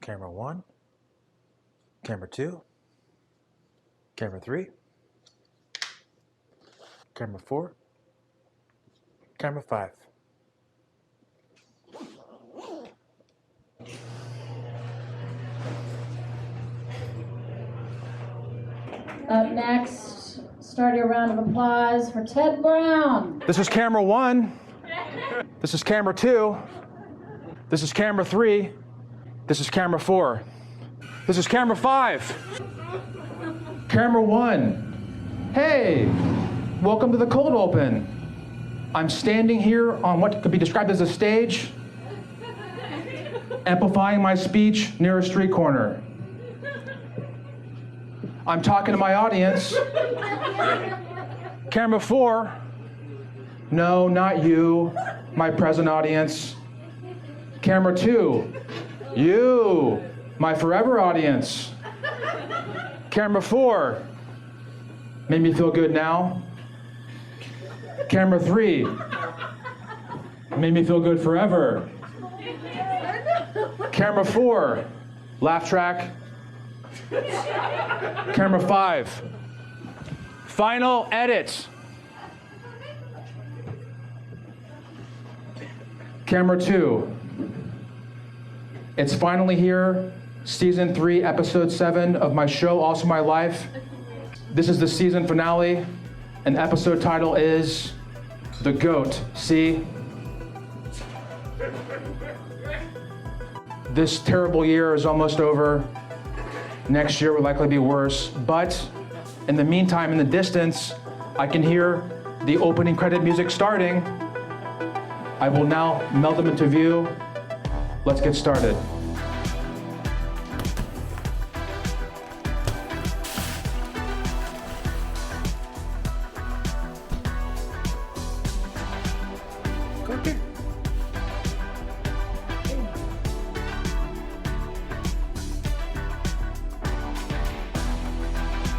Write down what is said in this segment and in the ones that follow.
Camera 1, camera 2, camera 3, camera 4, camera 5. Up next, start your round of applause for Ted Brown. This is camera 1. This is camera 2. This is camera 3. This is camera 4. This is camera 5. Camera 1. Hey, welcome to the cold open. I'm standing here on what could be described as a stage, amplifying my speech near a street corner. I'm talking to my audience. Camera 4. No, not you, my present audience. Camera 2. You, my forever audience. Camera 4. Made me feel good now. Camera 3. Made me feel good forever. Camera 4. Laugh track. Camera 5. Final edit. Camera 2. It's finally here. Season 3, episode 7 of my show, Also My Life. This is the season finale, and the episode title is The Goat. See? This terrible year is almost over. Next year will likely be worse, but in the meantime, in the distance, I can hear the opening credit music starting. I will now meld them into view. Let's get started.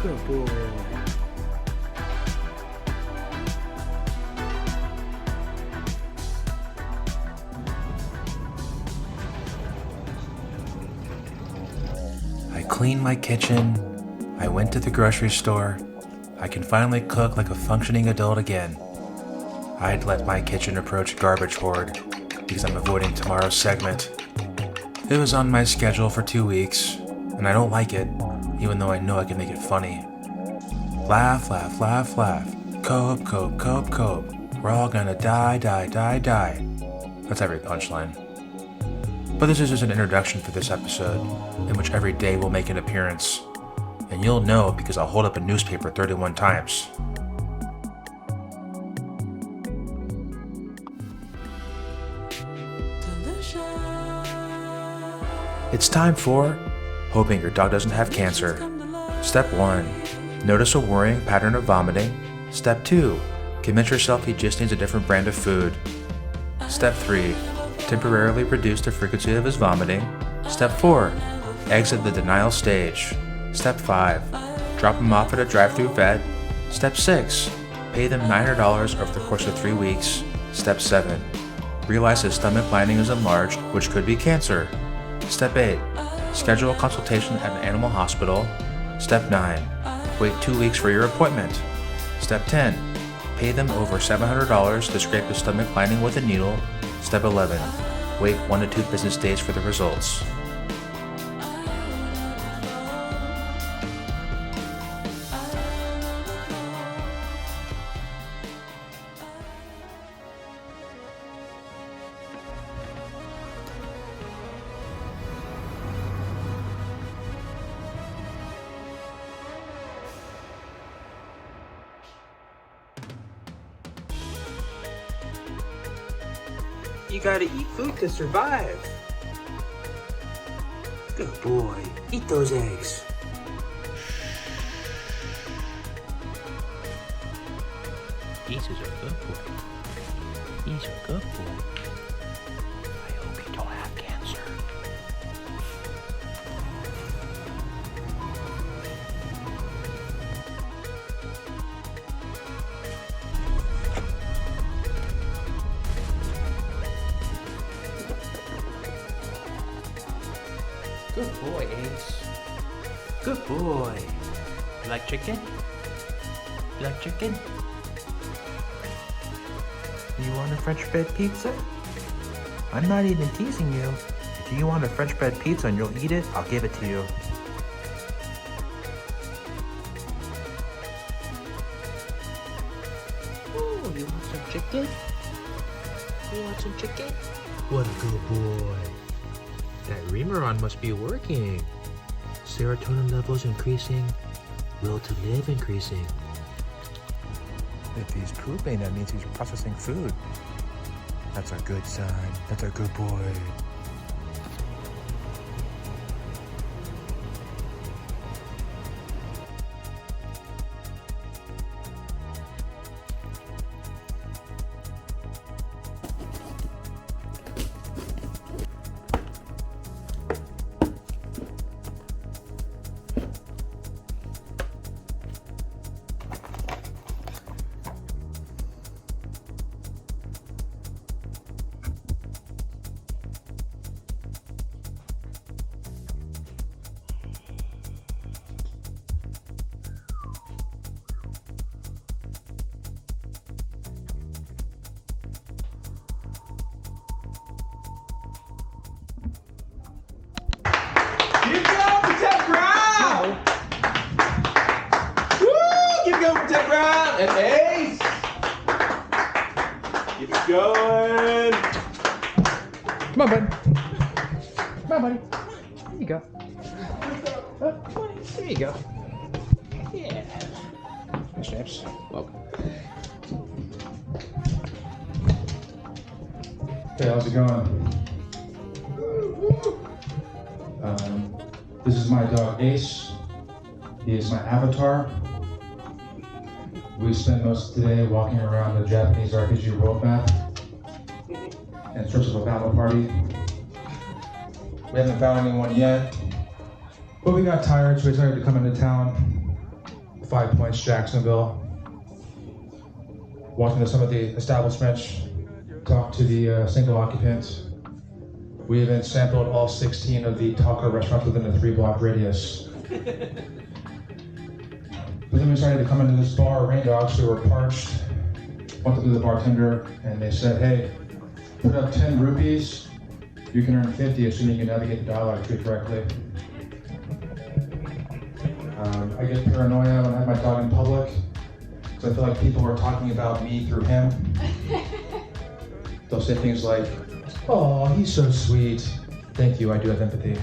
Good boy. I cleaned my kitchen. I went to the grocery store. I can finally cook like a functioning adult again. I'd let my kitchen approach garbage hoard because I'm avoiding tomorrow's segment. It was on my schedule for 2 weeks, and I don't like it, even though I know I can make it funny. Laugh, laugh, laugh, laugh. Cope, cope, cope, cope. We're all gonna die, die, die, die. That's every punchline. But this is just an introduction for this episode, in which every day will make an appearance. And you'll know because I'll hold up a newspaper 31 times. It's time for hoping your dog doesn't have cancer. Step 1. Notice a worrying pattern of vomiting. Step 2. Convince yourself he just needs a different brand of food. Step 3. Temporarily reduce the frequency of his vomiting. Step 4. Exit the denial stage. Step 5. Drop him off at a drive-thru vet. Step 6. Pay them $900 over the course of 3 weeks. Step 7. Realize his stomach lining is enlarged, which could be cancer. Step 8. Schedule a consultation at an animal hospital. Step 9. Wait 2 weeks for your appointment. Step 10. Pay them over $700 to scrape the stomach lining with a needle. Step 11. Wait 1 to 2 business days for the results. You gotta eat food to survive. Good boy. Eat those eggs. He's a good boy. He's a good boy. I hope you don't have cancer. Good boy, Ace. Good boy. You like chicken? You like chicken? You want a French bread pizza? I'm not even teasing you. If you want a French bread pizza and you'll eat it, I'll give it to you. Oh, you want some chicken? You want some chicken? What a good boy. That Remeron must be working. Serotonin levels increasing. Will to live increasing. If he's pooping, that means he's processing food. That's a good sign. That's a good boy. And Ace! Keep it going! Come on, bud. Come on, buddy. There you go. There you go. Yeah. Nice straps. Welcome. Hey, how's it going? This is my dog Ace. He is my avatar. We spent most of the day walking around the Japanese RPG world map in search of a battle party. We haven't found anyone yet, but we got tired, so we decided to come into town, 5 Points, Jacksonville, walk into some of the establishments, talk to the single occupants. We even sampled all 16 of the taco restaurants within a 3-block radius. But then we decided to come into this bar, Rain Dogs, we were parched, went up to the bartender, and they said, hey, put up 10 rupees, you can earn 50 assuming you can navigate the dialogue tree correctly. I get paranoia when I have my dog in public, because I feel like people are talking about me through him. They'll say things like, oh, he's so sweet. Thank you, I do have empathy.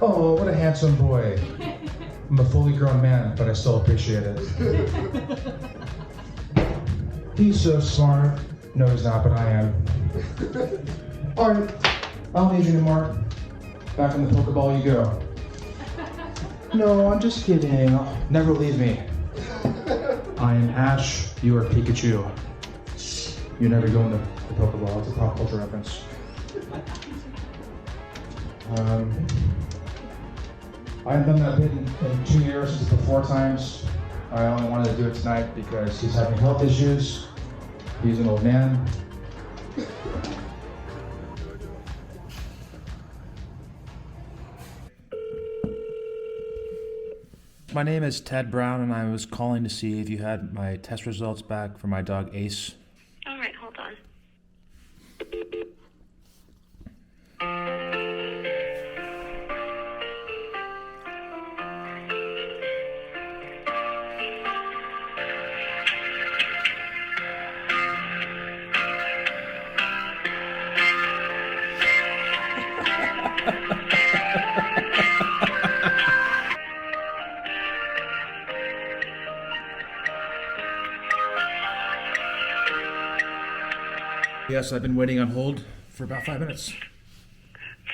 Oh, what a handsome boy. I'm a fully grown man, but I still appreciate it. He's so smart. No, he's not, but I am. All right, I don't need you anymore. Back in the Pokeball you go. No, I'm just kidding. Never leave me. I am Ash, you are Pikachu. You never go in the Pokeball. It's a pop culture reference. I haven't done that bit in 2 years, since before times. I only wanted to do it tonight because he's having health issues. He's an old man. My name is Ted Brown, and I was calling to see if you had my test results back for my dog Ace. All right, hold on. Yes, I've been waiting on hold for about 5 minutes.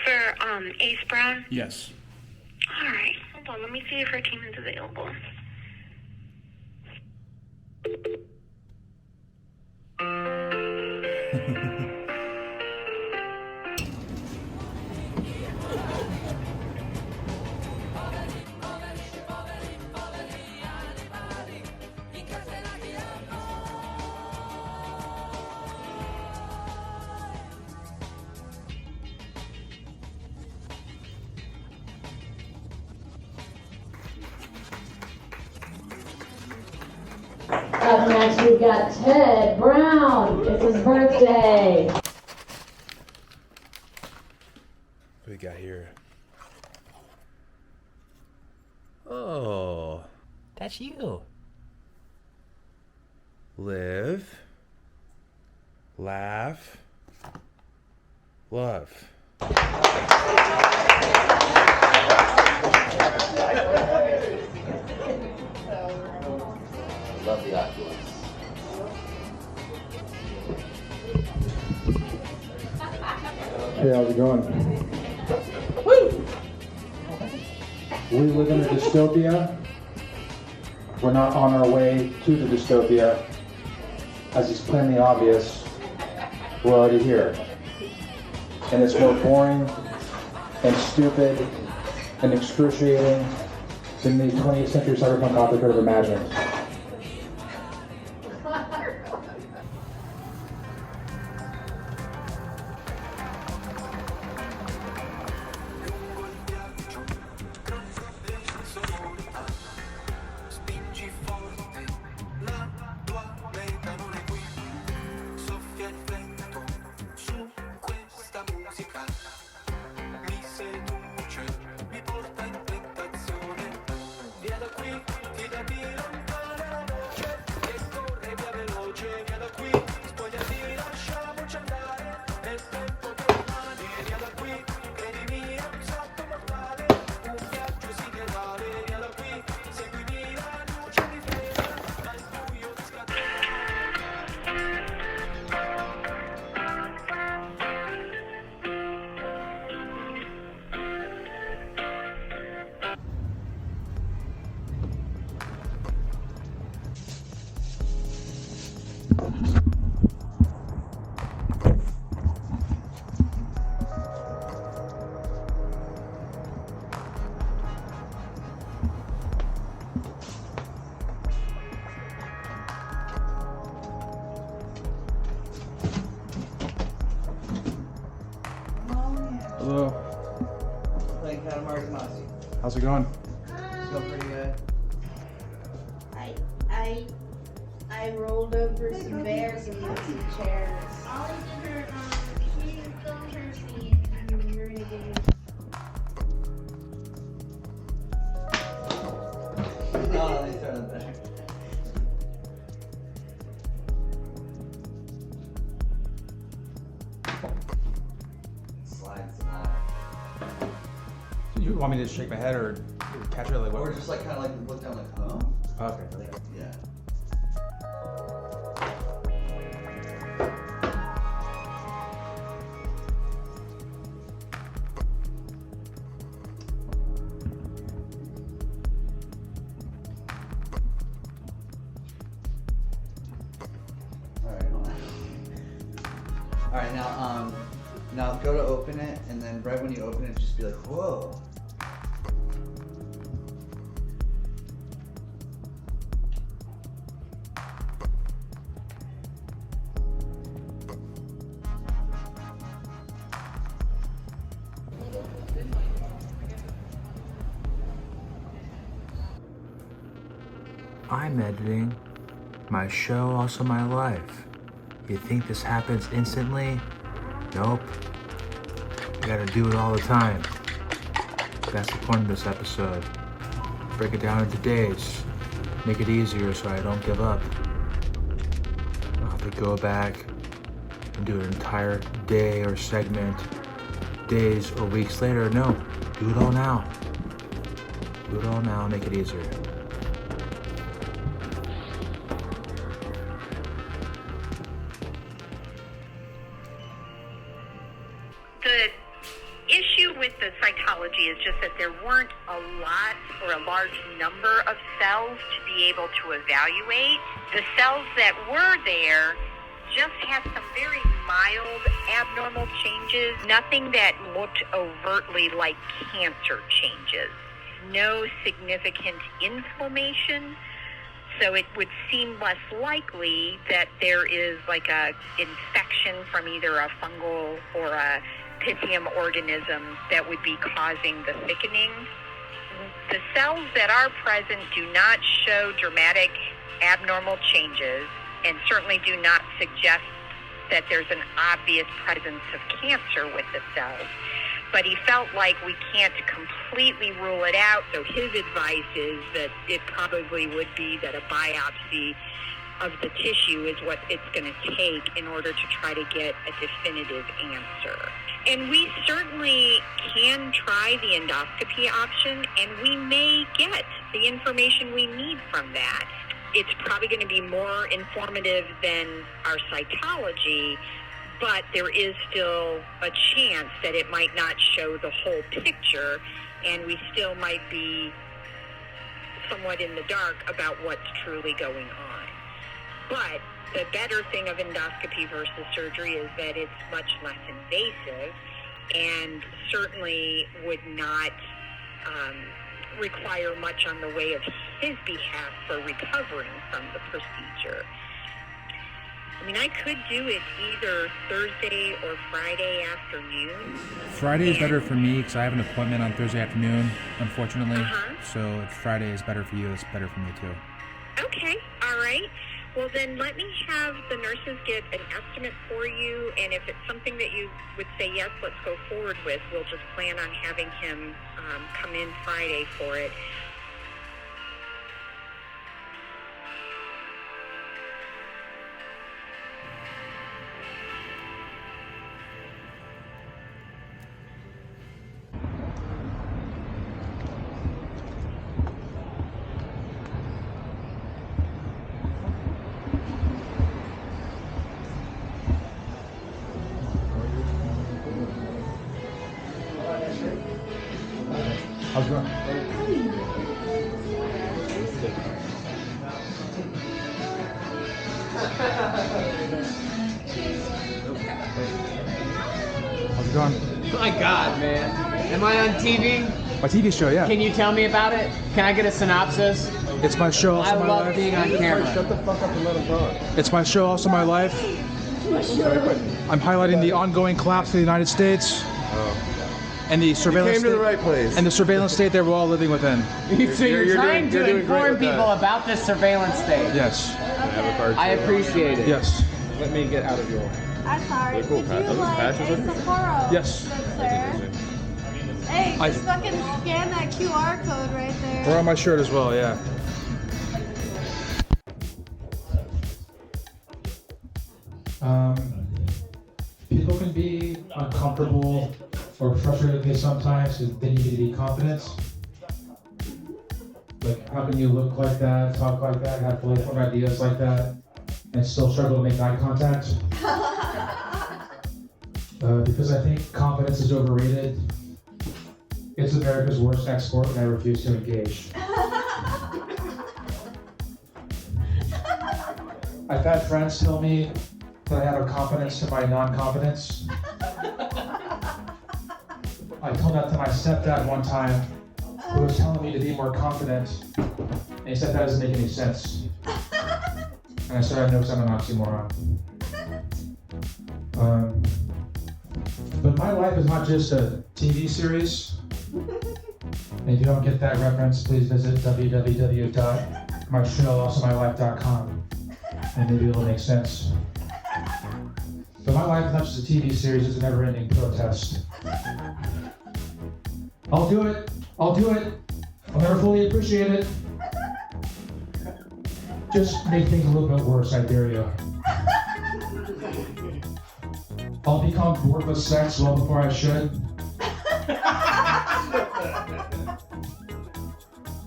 For, Ace Brown? Yes. All right, hold on. Let me see if her team is available. Up next, we've got Ted Brown. It's his birthday. What do we got here? Oh, that's you. Live, laugh, love. Love the Oculus. Hey, how's it going? Woo! We live in a dystopia. We're not on our way to the dystopia. As is plainly obvious, we're already here. And it's more boring and stupid and excruciating than the 20th century cyberpunk author could have imagined. Hello. Playing Katamari Damacy. How's it going? It's going pretty good. I rolled over some bears and put some chairs. Ollie did her, she filmed her scene and you're gonna give me. Oh, they started there. Slides and that. You want me to just shake my head or catch it like what? Or just like kind of like look down like, huh? Okay. Like, yeah. Alright, now go to open it, and then right when you open it, just be like, whoa. I'm editing my show, also my life. You think this happens instantly? Nope. You gotta do it all the time. That's the point of this episode. Break it down into days. Make it easier so I don't give up. I'll have to go back and do an entire day or segment, days or weeks later. No, do it all now. Do it all now, make it easier. The issue with the cytology is just that there weren't a lot or a large number of cells to be able to evaluate. The cells that were there just had some very mild abnormal changes, nothing that looked overtly like cancer changes. No significant inflammation, so it would seem less likely that there is like a infection from either a fungal or a Pythium organism that would be causing the thickening. The cells that are present do not show dramatic abnormal changes and certainly do not suggest that there's an obvious presence of cancer with the cells. But he felt like we can't completely rule it out, so his advice is that it probably would be that a biopsy of the tissue is what it's going to take in order to try to get a definitive answer. And we certainly can try the endoscopy option, and we may get the information we need from that. It's probably going to be more informative than our cytology, but there is still a chance that it might not show the whole picture, and we still might be somewhat in the dark about what's truly going on. But the better thing of endoscopy versus surgery is that it's much less invasive and certainly would not require much on the way of his behalf for recovering from the procedure. I mean, I could do it either Thursday or Friday afternoon. Friday is better for me because I have an appointment on Thursday afternoon, unfortunately. So if Friday is better for you, it's better for me too. Okay, all right. Well, then let me have the nurses get an estimate for you, and if it's something that you would say, yes, let's go forward with, we'll just plan on having him come in Friday for it. How's it going? How's it going? My God, man. Am I on TV? My TV show, yeah. Can you tell me about it? Can I get a synopsis? It's my show, also I my love life. being on camera. Shut the fuck up and let him talk. It's my show, also my life. I'm highlighting the ongoing collapse of the United States and the surveillance Came to the state, right place. and the surveillance state that we're all living within. So you're trying you're to doing great inform with that. people about this surveillance state. Yes. I appreciate it. Yes. Let me get out of your way. I'm sorry. Cool, Did Pat. you Those like patches a are- Sapporo? Yes. Good sir. Hey, I- just fucking scan that QR code right there. We're on my shirt as well, yeah. People can be uncomfortable or frustrated with me sometimes because they need to be confident. Like, how can you look like that, talk like that, have fully formed ideas like that, and still struggle to make eye contact? Because I think confidence is overrated. It's America's worst export, and I refuse to engage. I've had friends tell me that I have a confidence to my non-confidence. I told that to my stepdad one time, who was telling me to be more confident, and he said that doesn't make any sense. And I said I know because I'm an oxymoron. But my life is not just a TV series. And if you don't get that reference, please visit www.myshowalsomylife.com and maybe it'll make sense. But my life is not just a TV series, it's a never-ending protest. I'll do it. I'll do it. I'll never fully appreciate it. Just make things a little bit worse, I dare you. I'll become bored with sex well before I should.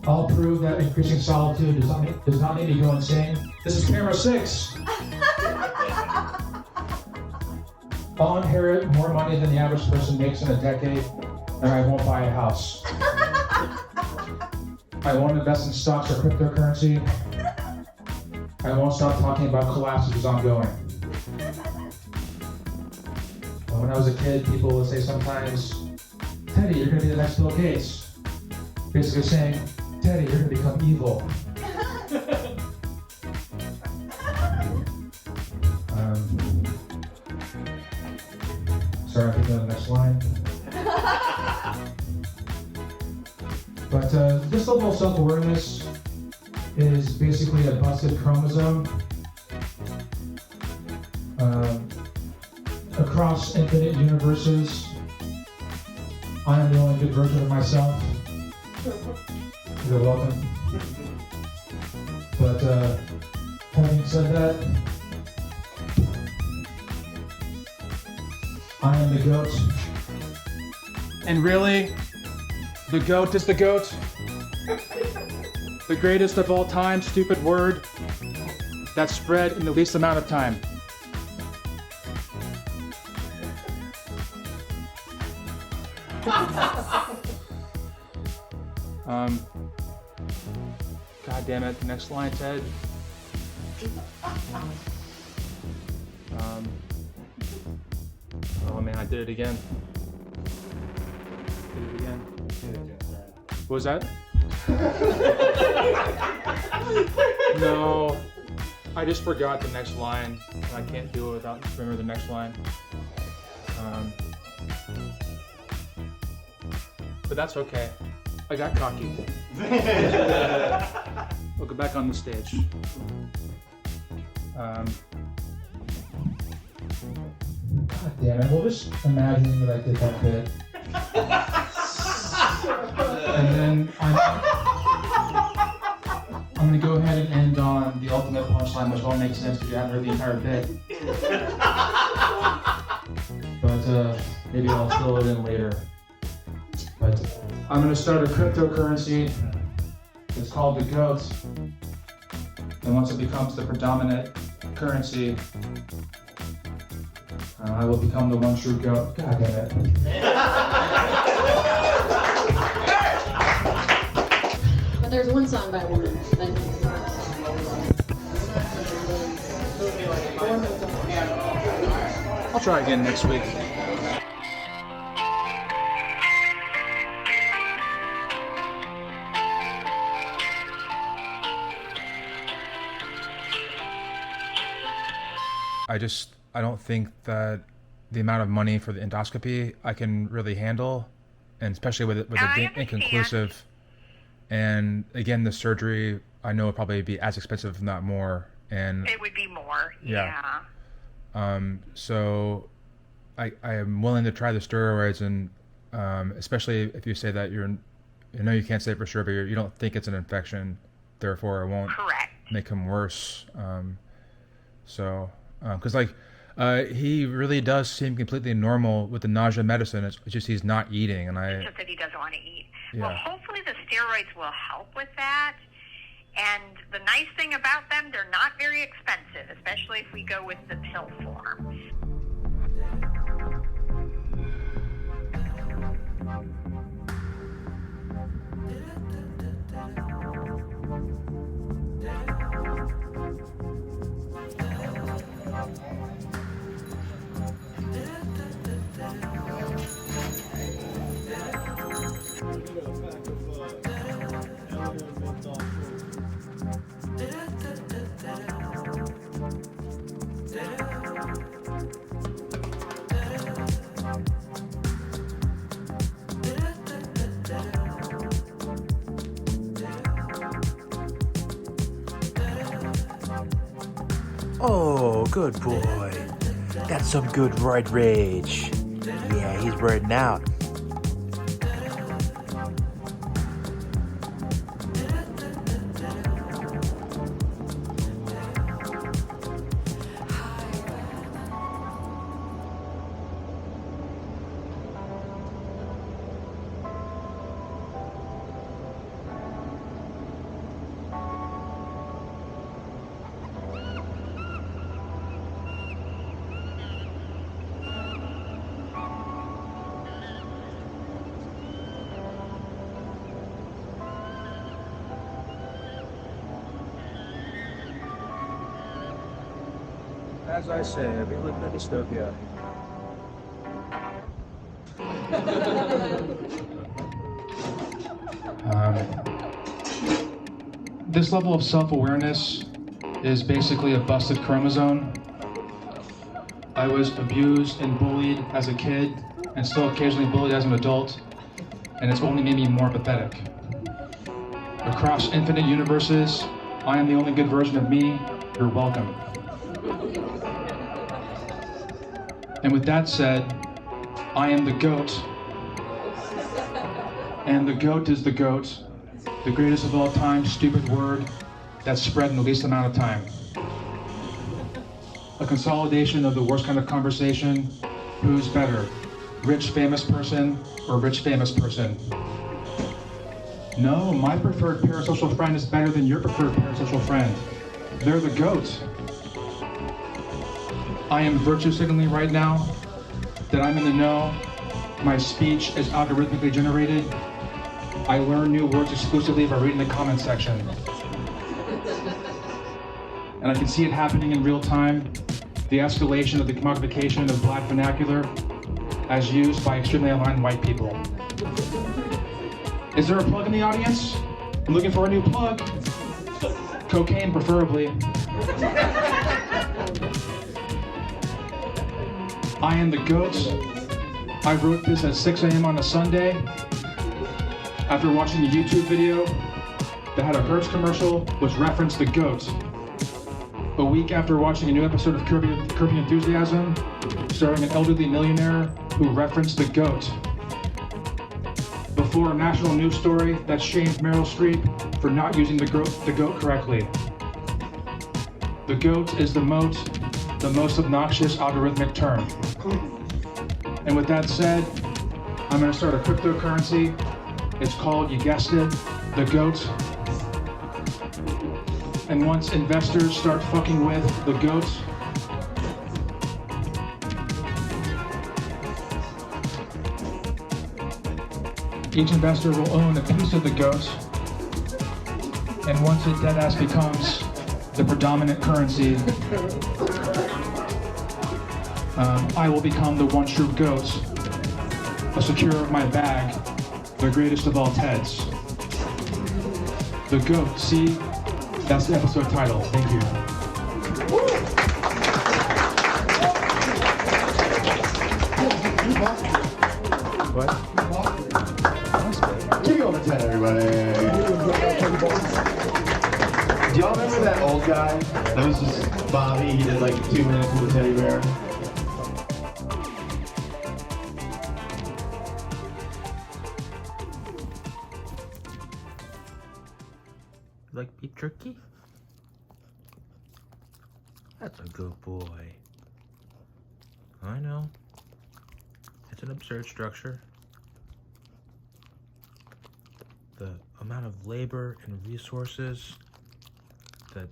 I'll prove that increasing solitude does not make me go insane. This is camera 6. I'll inherit more money than the average person makes in a decade, and I won't buy a house. I won't invest in stocks or cryptocurrency. I won't stop talking about collapse which is ongoing. When I was a kid, people would say sometimes, Teddy, you're gonna be the next Bill Gates. Basically saying, Teddy, you're gonna become evil. Sorry, I'm thinking of the next line. But just a little self-awareness. is basically a busted chromosome. Across infinite universes, I am the only good version of myself. You're welcome. But having said that, I am the goat. And really, the goat is the goat. The greatest of all time, stupid word that's spread in the least amount of time. God damn it, next line, Ted. Oh man, I did it again. What was that? No, I just forgot the next line, and I can't do it without remembering the next line. But that's okay. I got cocky. We'll go back on the stage. God damn it, we'll just imagine that I did that bit. And then I'm gonna go ahead and end on the ultimate punchline, which won't make sense because you haven't heard the entire bit. But maybe I'll fill it in later. But I'm gonna start a cryptocurrency. It's called the GOAT. And once it becomes the predominant currency, I will become the one true GOAT. God damn it. But there's one song by a woman. I'll try again next week. I don't think that the amount of money for the endoscopy I can really handle, and especially with it being inconclusive. And again, the surgery I know would probably be as expensive, if not more. And it would be more. Yeah. So I am willing to try the steroids, and especially if you say that you can't say it for sure, but you don't think it's an infection, therefore it won't make him worse. Because he really does seem completely normal with the nausea medicine. It's just he's not eating, and It's just that he doesn't want to eat. Yeah. Well, hopefully the steroids will help with that. And the nice thing about them, they're not very expensive, especially if we go with the pill form. Oh, good boy. That's some good roid rage. Yeah, he's roiding out. As I say, we live in a dystopia. This level of self-awareness is basically a busted chromosome. I was abused and bullied as a kid, and still occasionally bullied as an adult, and it's only made me more pathetic. Across infinite universes, I am the only good version of me. You're welcome. And with that said, I am the GOAT. And the GOAT is the GOAT. The greatest of all time, stupid word that's spread in the least amount of time. A consolidation of the worst kind of conversation. Who's better? Rich famous person or rich famous person? No, my preferred parasocial friend is better than your preferred parasocial friend. They're the GOAT. I am virtue signaling right now that I'm in the know. My speech is algorithmically generated. I learn new words exclusively by reading the comment section. And I can see it happening in real time. The escalation of the commodification of black vernacular as used by extremely aligned white people. Is there a plug in the audience? I'm looking for a new plug. Cocaine, preferably. I am the GOAT. I wrote this at 6 a.m. on a Sunday after watching a YouTube video that had a Hertz commercial which referenced the GOAT. A week after watching a new episode of Curb Your Enthusiasm, starring an elderly millionaire who referenced the GOAT. Before a national news story that shamed Meryl Streep for not using the GOAT correctly. The GOAT is the most obnoxious algorithmic term. And with that said, I'm going to start a cryptocurrency. It's called, you guessed it, the GOAT. And once investors start fucking with the GOAT, each investor will own a piece of the GOAT. And once it deadass becomes the predominant currency, I will become the one true GOAT, a secure of my bag, the greatest of all Teds. The GOAT, see? That's the episode title. Thank you. What? Give me over 10, everybody. Do y'all remember that old guy? That was just Bobby. He did like 2 minutes with a teddy bear. Like beef jerky? That's a good boy. I know. It's an absurd structure. The amount of labor and resources that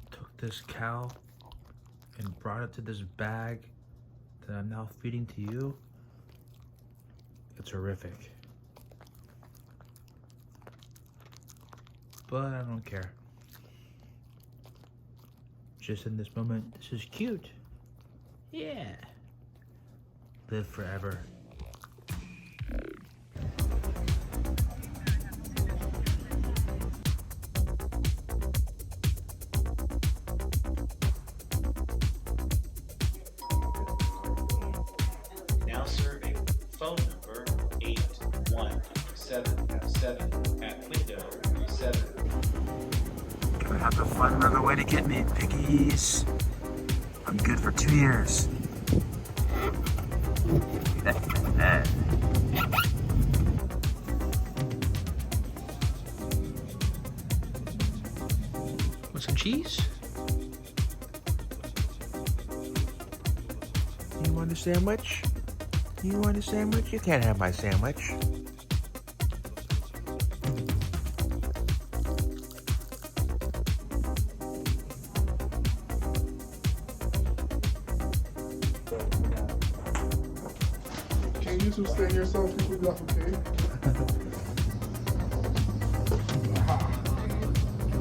took this cow and brought it to this bag that I'm now feeding to you, it's horrific. But I don't care. Just in this moment, this is cute. Yeah. Live forever. Now serving phone number 8177 at window 7. Gonna have to find another way to get me, piggies. I'm good for 2 years. Want some cheese? You want a sandwich? You want a sandwich? You can't have my sandwich. Can you two stay here so people be off, okay?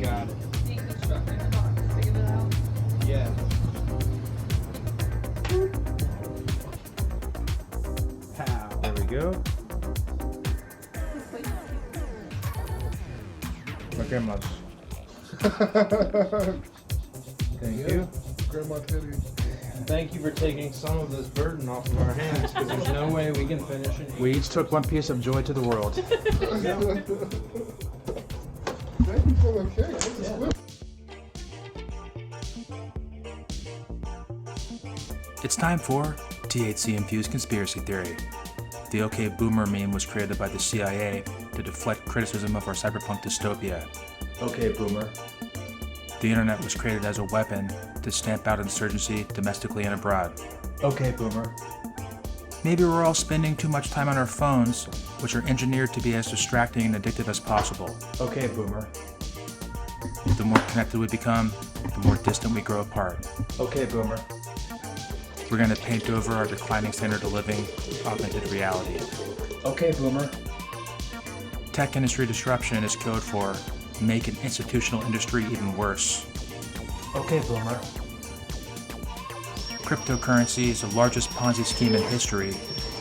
Got it. Yeah. There we go. My grandma's. Thank you. Grandma Teddy. Thank you for taking some of this burden off of our hands, because there's no way we can finish it. We each took one piece of joy to the world. Thank you for the cake. This is It's time for THC-infused conspiracy theory. The OK Boomer meme was created by the CIA to deflect criticism of our cyberpunk dystopia. Okay, Boomer. The internet was created as a weapon to stamp out insurgency domestically and abroad. Okay, Boomer. Maybe we're all spending too much time on our phones, which are engineered to be as distracting and addictive as possible. Okay, Boomer. The more connected we become, the more distant we grow apart. Okay, Boomer. We're going to paint over our declining standard of living with augmented reality. Okay, Boomer. Tech industry disruption is code for make an institutional industry even worse. Okay, Boomer. Cryptocurrency is the largest Ponzi scheme in history.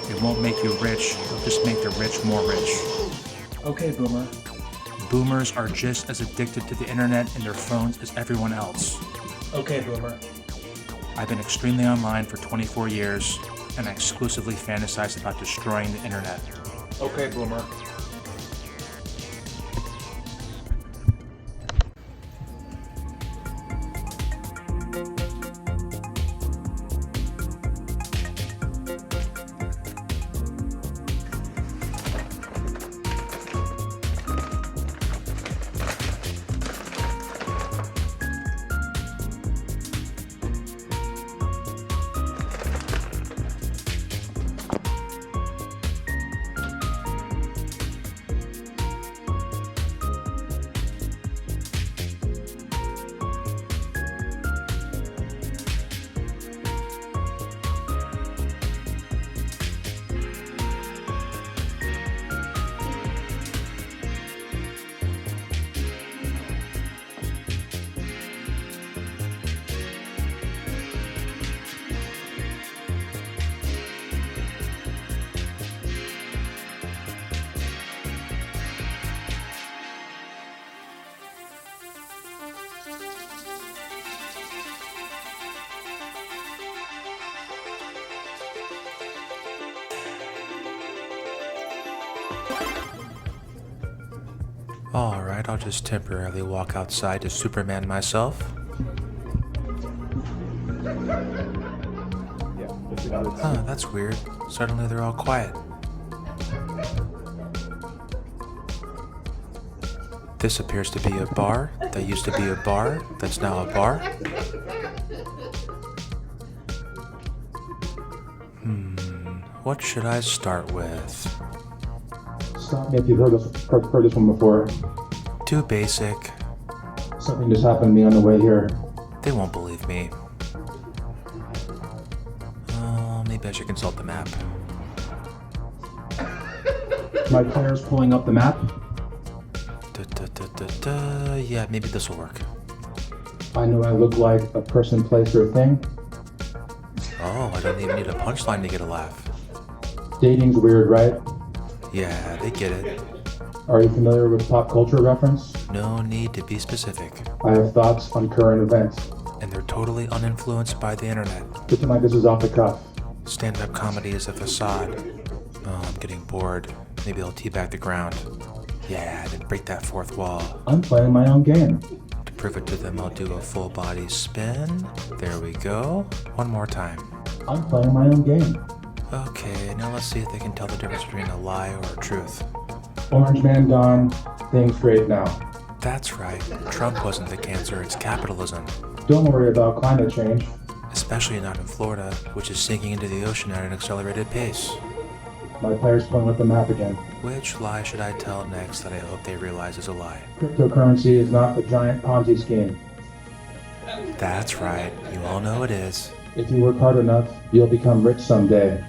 It won't make you rich, it'll just make the rich more rich. Okay, Boomer. Boomers are just as addicted to the internet and their phones as everyone else. Okay, Boomer. I've been extremely online for 24 years, and I exclusively fantasize about destroying the internet. Okay, Boomer. Alright, I'll just temporarily walk outside to Superman myself. Huh, that's weird. Suddenly they're all quiet. This appears to be a bar that used to be a bar that's now a bar. What should I start with? Stop me if you've heard this one before. Too basic. Something just happened to me on the way here. They won't believe me. Maybe I should consult the map. My player's pulling up the map. Yeah, maybe this will work. I know I look like a person, place, or thing. Oh, I don't even need a punchline to get a laugh. Dating's weird, right? Yeah, they get it. Are you familiar with pop culture reference? No need to be specific. I have thoughts on current events. And they're totally uninfluenced by the internet. Pretend like this is off the cuff. Stand-up comedy is a facade. Oh, I'm getting bored. Maybe I'll teabag the ground. Yeah, then break that fourth wall. I'm playing my own game. To prove it to them, I'll do a full body spin. There we go. One more time. I'm playing my own game. Okay, now let's see if they can tell the difference between a lie or a truth. Orange man gone, things great now. That's right. Trump wasn't the cancer, it's capitalism. Don't worry about climate change. Especially not in Florida, which is sinking into the ocean at an accelerated pace. My player's pulling up the map again. Which lie should I tell next that I hope they realize is a lie? Cryptocurrency is not a giant Ponzi scheme. That's right. You all know it is. If you work hard enough, you'll become rich someday.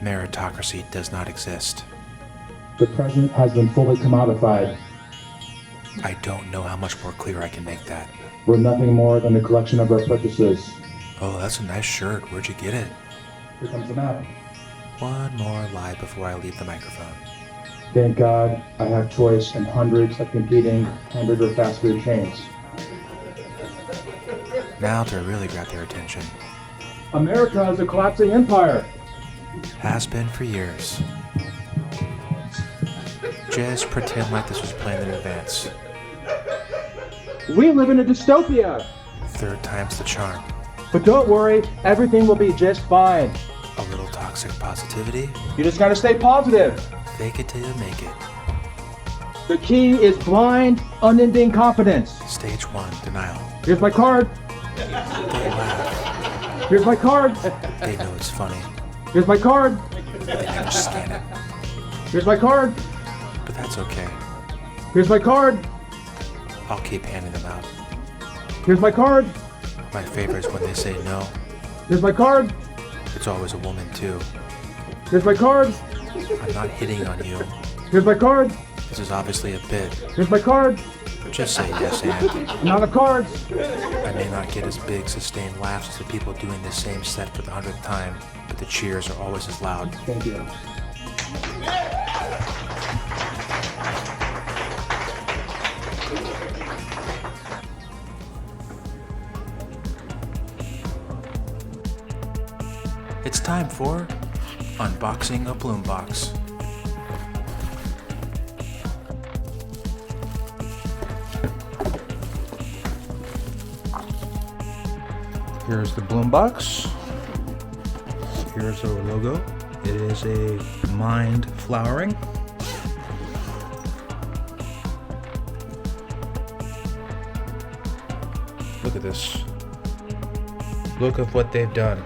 Meritocracy does not exist. The present has been fully commodified. I don't know how much more clear I can make that. We're nothing more than a collection of our purchases. Oh, that's a nice shirt. Where'd you get it? Here comes the map. One more lie before I leave the microphone. Thank God I have choice in hundreds of competing hamburger fast food chains. Now to really grab their attention. America is a collapsing empire. Has been for years. Just pretend like this was planned in advance. We live in a dystopia! Third time's the charm. But don't worry, everything will be just fine. A little toxic positivity. You just gotta stay positive. Fake it till you make it. The key is blind, unending confidence. Stage 1, denial. Here's my card. They laugh. Here's my card. They know it's funny. Here's my card. They never scan it. Here's my card. But that's okay. Here's my card. I'll keep handing them out. Here's my card. My favorite is when they say no. Here's my card. It's always a woman too. Here's my card. I'm not hitting on you. Here's my card. This is obviously a bit. Here's my card. Just say yes and. I'm out of cards. I may not get as big sustained laughs as the people doing the same set for the 100th time, but the cheers are always as loud. Thank you. It's time for unboxing a bloom box. Here's the bloom box. Here's our logo. It is a mind flowering. Look at this. Look at what they've done.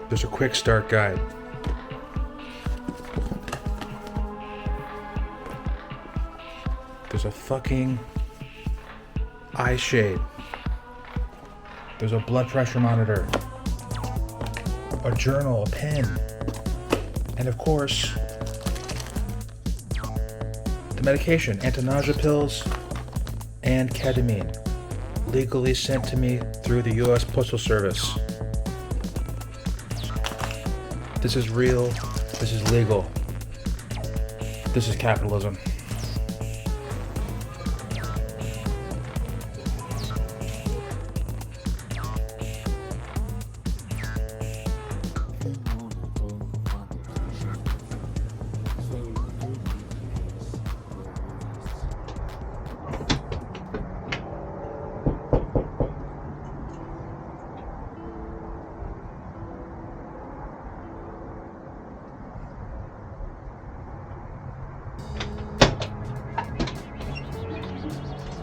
There's a quick start guide. There's a fucking eye shade. There's a blood pressure monitor. A journal, a pen. And of course, the medication, anti-nausea pills and ketamine, legally sent to me through the US Postal Service. This is real, this is legal, this is capitalism.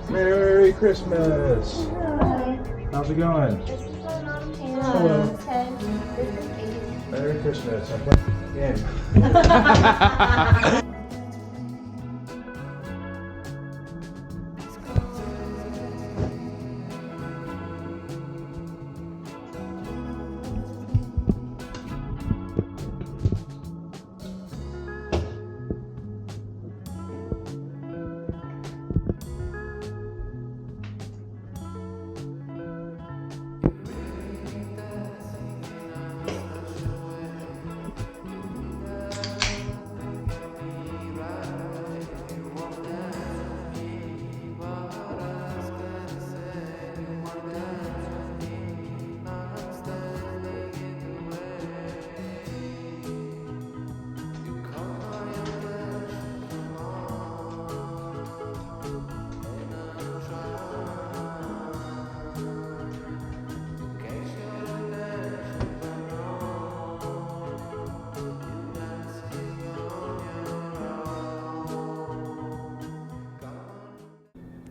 Merry Christmas. Hi. How's it going? This is Hello. Ted. This is Kate. Merry Christmas. I'm playing the game.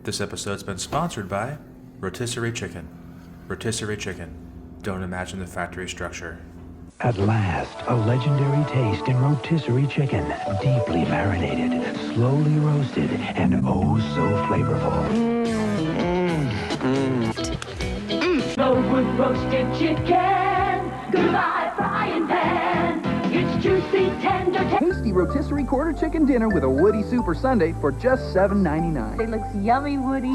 This episode's been sponsored by Rotisserie Chicken. Rotisserie Chicken. Don't imagine the factory structure. At last, a legendary taste in rotisserie chicken. Deeply marinated, slowly roasted, and oh so flavorful. No good roasted chicken. Goodbye frying pan. It's juicy, tender. Tasty rotisserie quarter chicken dinner with a Woody Super Sundae for just $7.99. It looks yummy, Woody.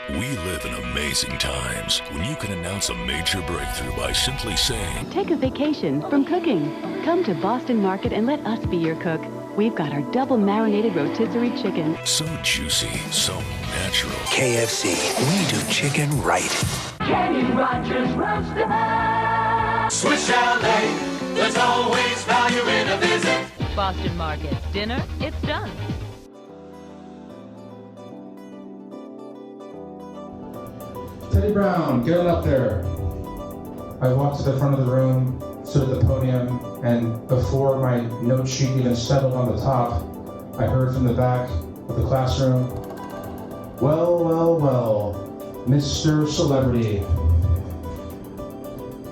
We live in amazing times when you can announce a major breakthrough by simply saying, take a vacation from cooking. Come to Boston Market and let us be your cook. We've got our double marinated rotisserie chicken. so juicy, so natural. KFC, we do chicken right. Kenny Rogers roasted. Swiss Chalet, there's always value in a visit. Boston Market. Dinner, it's done. Today Teddy Brown, get up there. I walked to the front of the room, stood at the podium, and before my note sheet even settled on the top, I heard from the back of the classroom, well, well, well, Mr. Celebrity.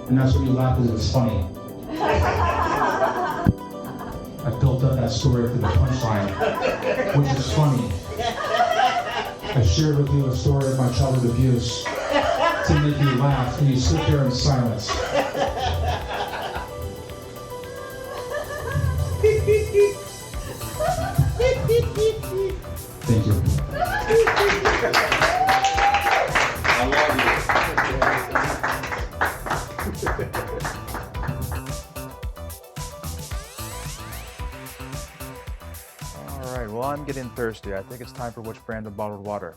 And that's when you laugh because it's funny. I built up that story for the punchline, which is funny. I shared with you a story of my childhood abuse to make you laugh, and you sit there in silence. Thank you. I love you. All right, well, I'm getting thirsty. I think it's time for which brand of bottled water?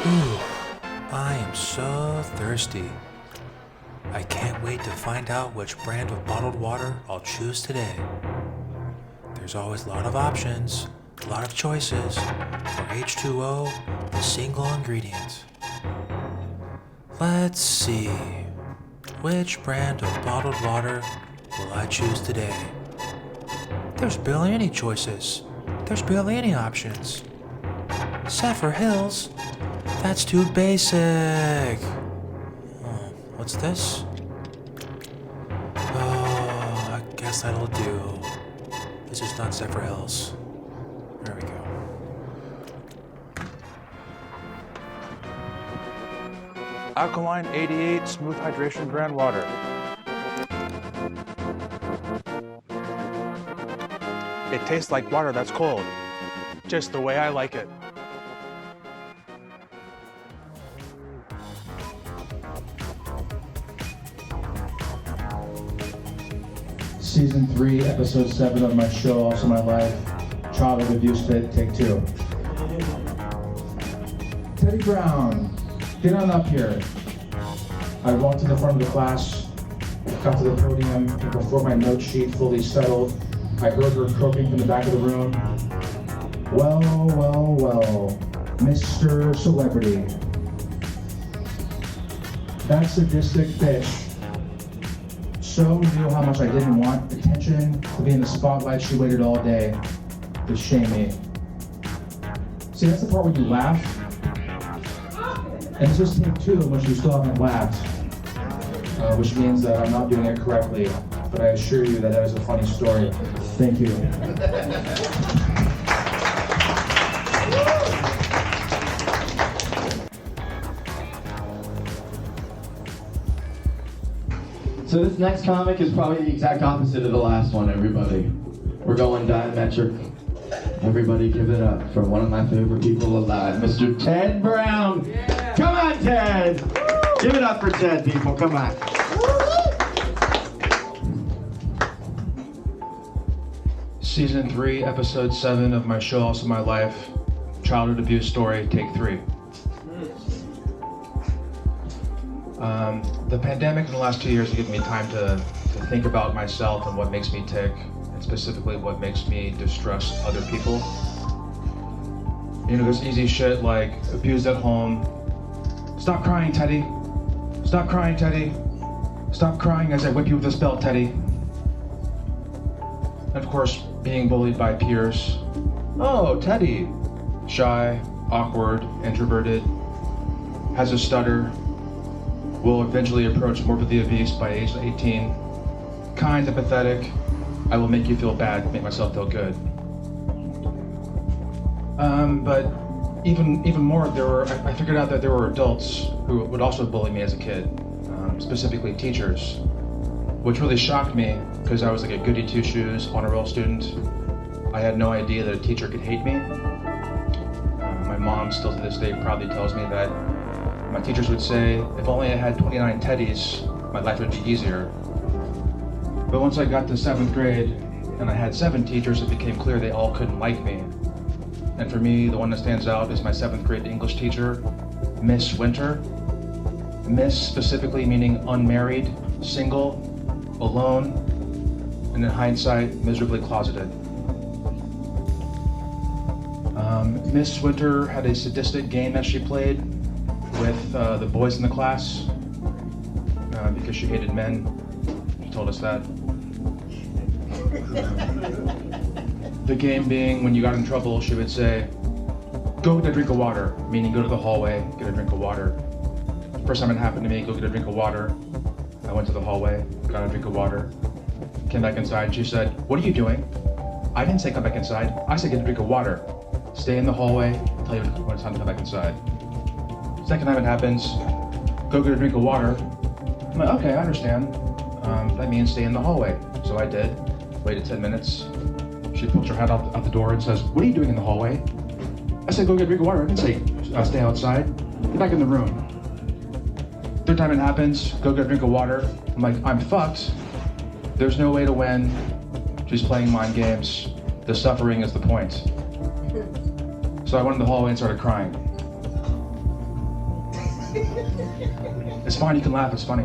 Ooh, I am so thirsty. I can't wait to find out which brand of bottled water I'll choose today. There's always a lot of options, a lot of choices for H2O, the single ingredient. Let's see, which brand of bottled water will I choose today? There's barely any choices. There's barely any options. Zephyr Hills? That's too basic. Oh, what's this? Oh, I guess that'll do. This is not Zephyr Hills. There we go. Alkaline 88 Smooth Hydration Brand Water. It tastes like water that's cold. Just the way I like it. Season 3, Episode 7 of my show, Also My Life, Childhood Abuse Bit, Take 2. Teddy Brown, get on up here. I walked to the front of the class, got to the podium, and before my note sheet fully settled, I heard her croaking from the back of the room. Well, well, well, Mr. Celebrity. That sadistic bitch so knew how much I didn't want attention, to be in the spotlight. She waited all day to shame me. See, that's the part where you laugh. And this is take 2 in which you still haven't laughed, which means that I'm not doing it correctly. But I assure you that is a funny story. Thank you. So this next comic is probably the exact opposite of the last one, everybody. We're going diametric. Everybody give it up for one of my favorite people alive, Mr. Ted Brown. Yeah. Come on, Ted. Woo. Give it up for Ted, people. Come on. Season 3, Episode 7 of my show, Also My Life, Childhood Abuse Story, Take 3. The pandemic in the last 2 years has given me time to think about myself and what makes me tick, and specifically what makes me distrust other people. You know, there's easy shit like abused at home. Stop crying, Teddy. Stop crying, Teddy. Stop crying as I whip you with this belt, Teddy. And of course, being bullied by peers. Oh, Teddy. Shy, awkward, introverted, has a stutter, will eventually approach morbidly obese by age 18. Kind, empathetic, I will make you feel bad, make myself feel good. But even more, I figured out that there were adults who would also bully me as a kid, specifically teachers, which really shocked me because I was like a goody two-shoes honor roll student. I had no idea that a teacher could hate me. My mom still to this day proudly tells me that my teachers would say, if only I had 29 teddies, my life would be easier. But once I got to 7th grade and I had 7 teachers, it became clear they all couldn't like me. And for me, the one that stands out is my 7th grade English teacher, Miss Winter. Miss specifically meaning unmarried, single, alone, and in hindsight, miserably closeted. Miss Winter had a sadistic game that she played with the boys in the class because she hated men. She told us that. The game being, when you got in trouble, she would say, go get a drink of water, meaning go to the hallway, get a drink of water. First time it happened to me, go get a drink of water. I went to the hallway, got a drink of water, came back inside, and she said, what are you doing? I didn't say come back inside, I said get a drink of water. Stay in the hallway until you when it's time to come back inside. Second time it happens, go get a drink of water. I'm like, okay, I understand. That means stay in the hallway. So I did, waited 10 minutes. She puts her head out the door and says, what are you doing in the hallway? I said, go get a drink of water. I didn't say, stay outside. Get back in the room. Third time it happens, go get a drink of water. I'm like, I'm fucked. There's no way to win. She's playing mind games. The suffering is the point. So I went in the hallway and started crying. It's fine, you can laugh, it's funny.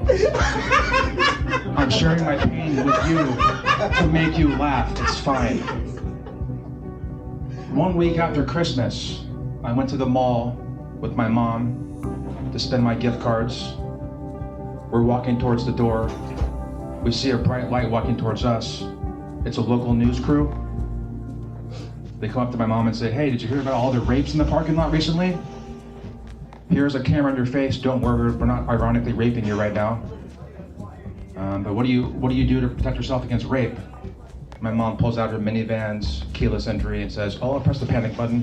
I'm sharing my pain with you to make you laugh, it's fine. 1 week after Christmas, I went to the mall with my mom to spend my gift cards. We're walking towards the door. We see a bright light walking towards us. It's a local news crew. They come up to my mom and say, hey, did you hear about all the rapes in the parking lot recently? Here's a camera in your face. Don't worry, we're not ironically raping you right now. But what do you do to protect yourself against rape? My mom pulls out her minivan's keyless entry and says, oh, I'll press the panic button.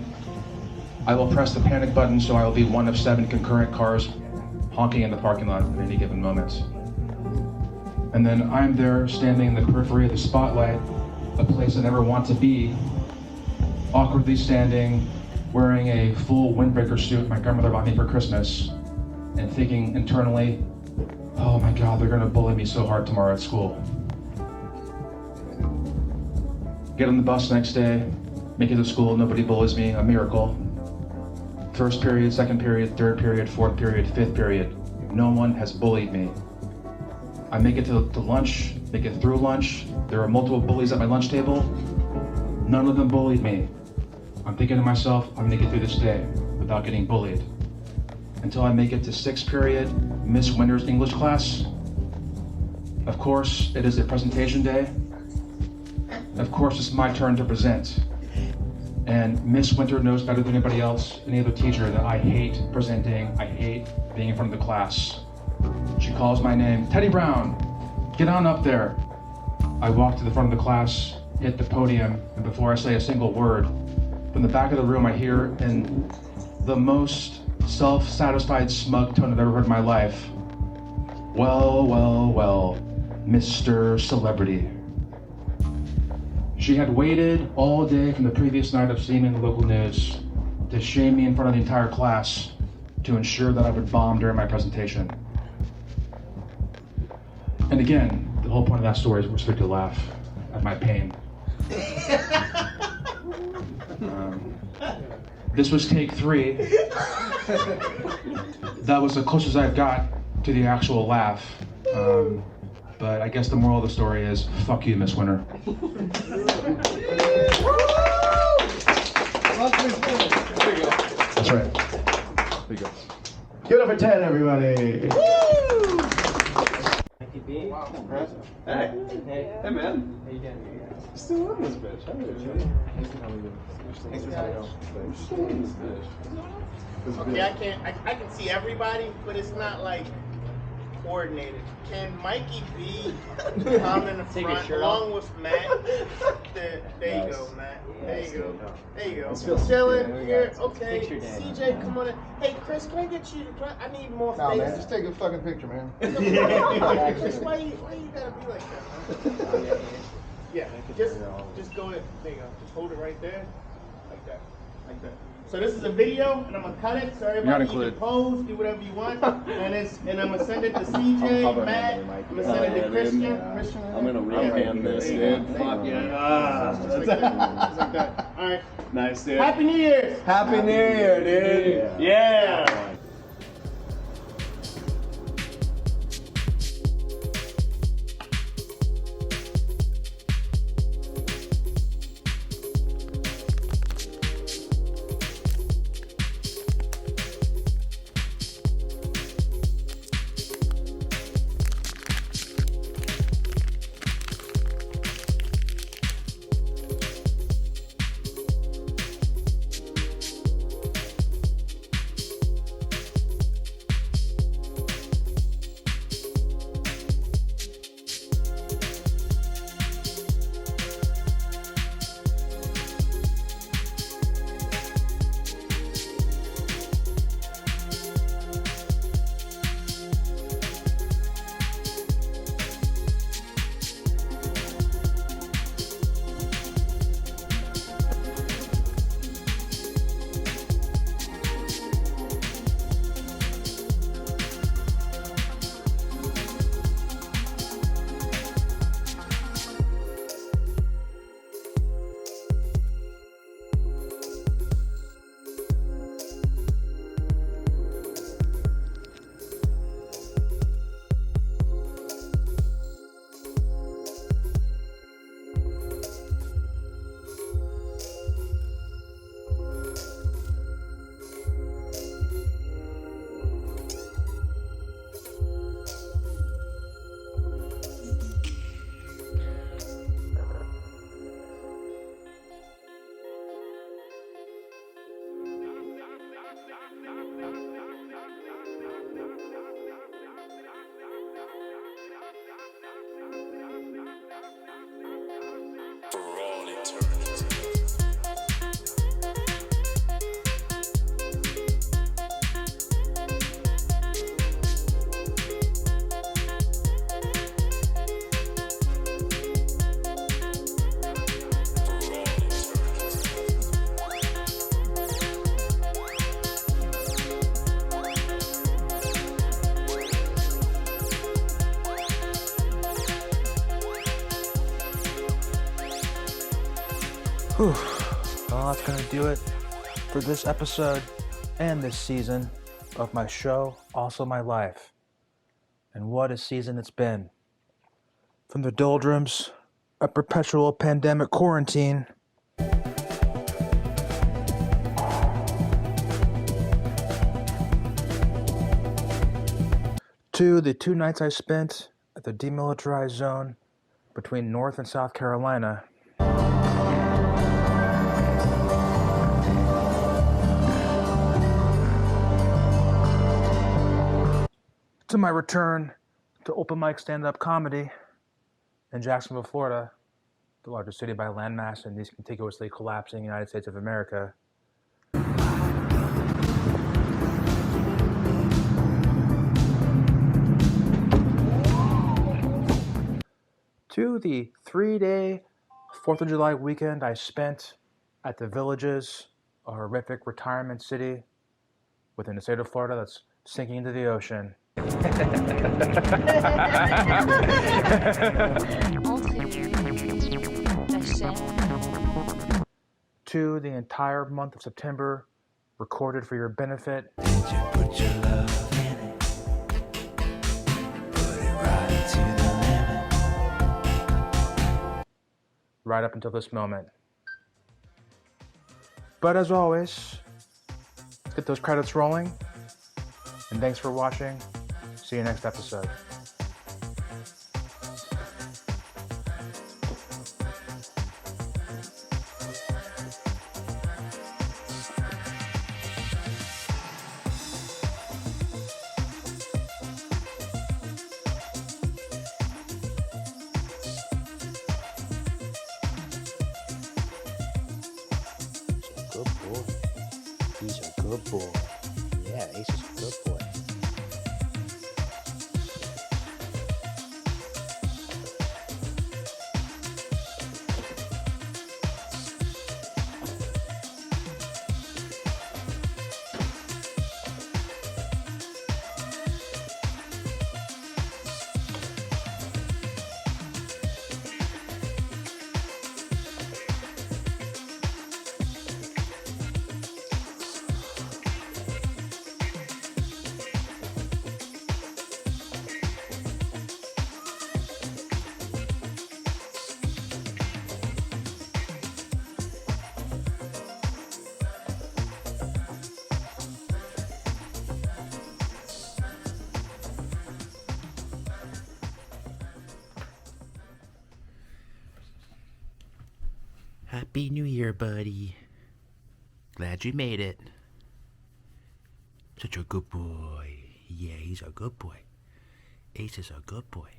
I will press the panic button so I will be one of 7 concurrent cars honking in the parking lot at any given moment. And then I'm there standing in the periphery of the spotlight, a place I never want to be, awkwardly standing, wearing a full windbreaker suit my grandmother bought me for Christmas, and thinking internally, oh my God, they're gonna bully me so hard tomorrow at school. Get on the bus next day, make it to school, nobody bullies me, a miracle. First period, second period, third period, fourth period, fifth period. No one has bullied me. I make it to lunch, make it through lunch. There are multiple bullies at my lunch table. None of them bullied me. I'm thinking to myself, I'm gonna get through this day without getting bullied. Until I make it to 6th period, Miss Winter's English class. Of course, it is a presentation day. Of course, it's my turn to present. And Miss Winter knows better than anybody else, any other teacher, that I hate presenting, I hate being in front of the class. She calls my name, Teddy Brown, get on up there. I walk to the front of the class, hit the podium, and before I say a single word, from the back of the room I hear in the most self-satisfied, smug tone I've ever heard in my life, well, well, well, Mr. Celebrity. She had waited all day from the previous night of seeing me in the local news to shame me in front of the entire class to ensure that I would bomb during my presentation. And again, the whole point of that story is we're supposed to laugh at my pain. This was take 3. That was the closest I've got to the actual laugh. But I guess the moral of the story is, fuck you, Miss Winter. That's right. There you go. Give it up for Ted, everybody. Thank you, B. Wow. Hey. Hey, man. How you doing? Still in this bitch. How you doing? Thanks for coming. Thanks for coming. Still in this bitch. Okay, I can see everybody, but it's not like coordinated. Can Mikey B come in the front along with Matt? There you go, Matt. There you go. There you go. Chilling here. Okay. CJ, come on in. Hey, Chris, can I get you? I need more Nah, face. man, just take a fucking picture, man. Chris, why you gotta be like that, man? Yeah, just go ahead. There you go. Just hold it right there, like that, like that. So this is a video, and I'm gonna cut it so everybody you can pose, do whatever you want, and I'm gonna send it to CJ, Matt. I'm gonna send it to Christian. I'm gonna repan this, dude. Fuck yeah. Just like that. All right. Nice, dude. Happy New Year. Happy New Year, dude. Yeah. Whew. Well, that's gonna do it for this episode and this season of my show, Also My Life. And what a season it's been. From the doldrums, a perpetual pandemic quarantine, to the 2 nights I spent at the demilitarized zone between North and South Carolina. To my return to open mic stand-up comedy in Jacksonville, Florida, the largest city by landmass in these contiguously collapsing United States of America. To the 3-day 4th of July weekend I spent at the Villages, a horrific retirement city within the state of Florida that's sinking into the ocean. To the entire month of September, recorded for your benefit. Put your love in it. Put it right to the limit. Right up until this moment. But as always, let's get those credits rolling. And thanks for watching. See you next episode. boy. Yeah, Ace is a good boy. Happy New Year, buddy. Glad you made it. Such a good boy. Yeah, he's a good boy. Ace is a good boy.